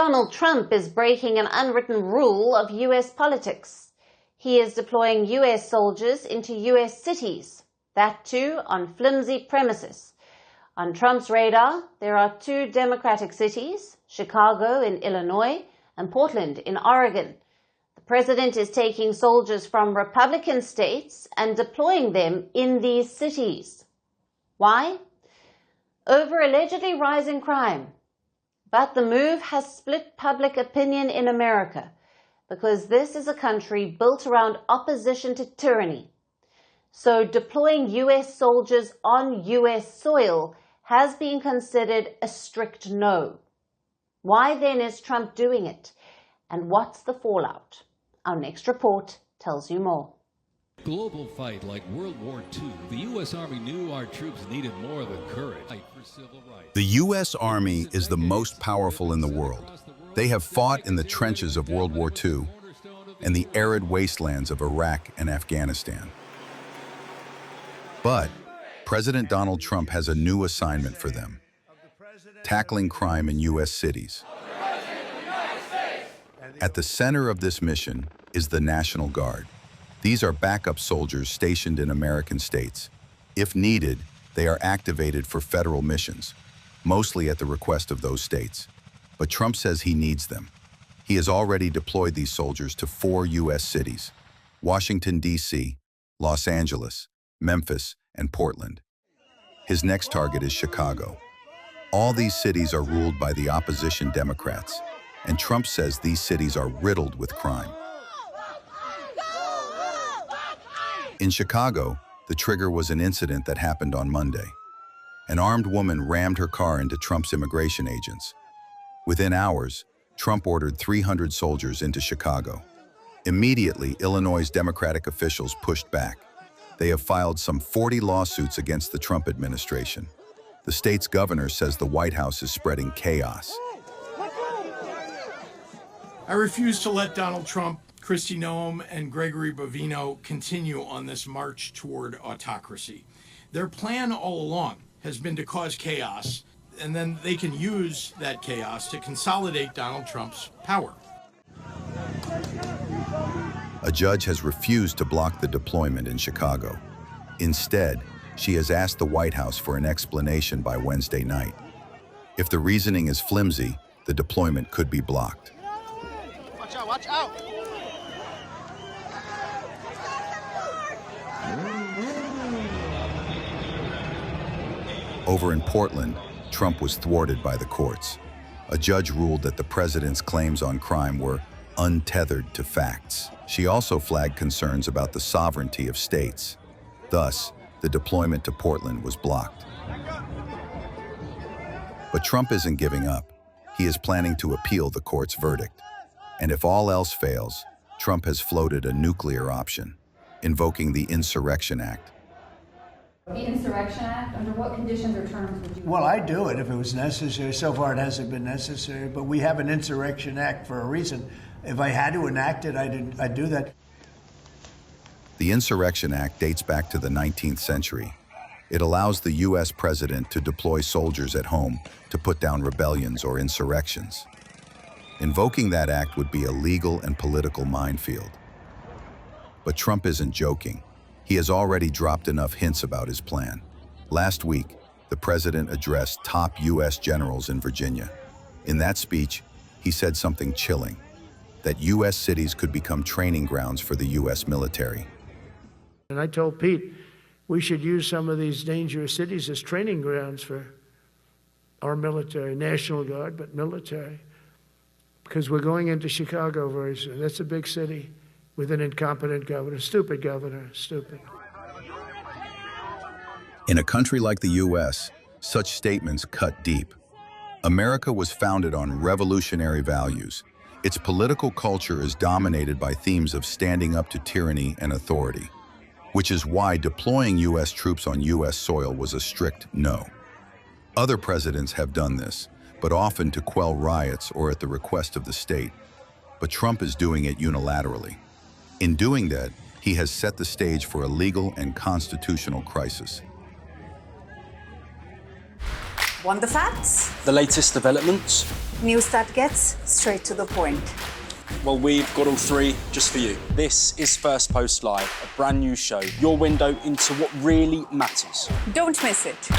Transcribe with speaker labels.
Speaker 1: Donald Trump is breaking an unwritten rule of US politics. He is deploying US soldiers into US cities, that too on flimsy premises. On Trump's radar, there are two Democratic cities, Chicago in Illinois and Portland in Oregon. The president is taking soldiers from Republican states and deploying them in these cities. Why? Over allegedly rising crime. But the move has split public opinion in America because this is a country built around opposition to tyranny. So deploying US soldiers on US soil has been considered a strict no. Why then is Trump doing it? And what's the fallout? Our next report tells you more.
Speaker 2: Global fight like World War II, the U.S. Army knew our troops needed more than courage. Fight for civil rights.
Speaker 3: The U.S. Army is the most powerful in the world. They have fought in the trenches of World War II and the arid wastelands of Iraq and Afghanistan. But President Donald Trump has a new assignment for them: tackling crime in U.S. cities. At the center of this mission is the National Guard. These are backup soldiers stationed in American states. If needed, they are activated for federal missions, mostly at the request of those states. But Trump says he needs them. He has already deployed these soldiers to 4 U.S. cities: Washington, D.C., Los Angeles, Memphis, and Portland. His next target is Chicago. All these cities are ruled by the opposition Democrats, and Trump says these cities are riddled with crime. In Chicago, the trigger was an incident that happened on Monday. An armed woman rammed her car into Trump's immigration agents. Within hours, Trump ordered 300 soldiers into Chicago. Immediately, Illinois' Democratic officials pushed back. They have filed some 40 lawsuits against the Trump administration. The state's governor says the White House is spreading chaos.
Speaker 4: I refuse to let Donald Trump, Kristi Noem, and Gregory Bovino continue on this march toward autocracy. Their plan all along has been to cause chaos, and then they can use that chaos to consolidate Donald Trump's power.
Speaker 3: A judge has refused to block the deployment in Chicago. Instead, she has asked the White House for an explanation by Wednesday night. If the reasoning is flimsy, the deployment could be blocked.
Speaker 5: Watch out, watch out!
Speaker 3: Over in Portland, Trump was thwarted by the courts. A judge ruled that the president's claims on crime were untethered to facts. She also flagged concerns about the sovereignty of states. Thus, the deployment to Portland was blocked. But Trump isn't giving up. He is planning to appeal the court's verdict. And if all else fails, Trump has floated a nuclear option, invoking the Insurrection Act.
Speaker 6: The Insurrection Act, under what conditions or terms would you...
Speaker 7: Well, I'd do it if it was necessary. So far, it hasn't been necessary, but we have an Insurrection Act for a reason. If I had to enact it, I'd do that.
Speaker 3: The Insurrection Act dates back to the 19th century. It allows the U.S. president to deploy soldiers at home to put down rebellions or insurrections. Invoking that act would be a legal and political minefield. But Trump isn't joking. He has already dropped enough hints about his plan. Last week, the president addressed top U.S. generals in Virginia. In that speech, he said something chilling, that U.S. cities could become training grounds for the U.S. military.
Speaker 8: And I told Pete, we should use some of these dangerous cities as training grounds for our military, National Guard, but military. Because we're going into Chicago very soon. That's a big city with an incompetent governor, stupid, stupid.
Speaker 3: In a country like the U.S., such statements cut deep. America was founded on revolutionary values. Its political culture is dominated by themes of standing up to tyranny and authority, which is why deploying U.S. troops on U.S. soil was a strict no. Other presidents have done this, but often to quell riots or at the request of the state. But Trump is doing it unilaterally. In doing that, he has set the stage for a legal and constitutional crisis.
Speaker 9: Want the facts?
Speaker 10: The latest developments?
Speaker 9: News that gets straight to the point.
Speaker 10: Well, we've got all three just for you. This is Firstpost Live, a brand new show, your window into what really matters.
Speaker 9: Don't miss it.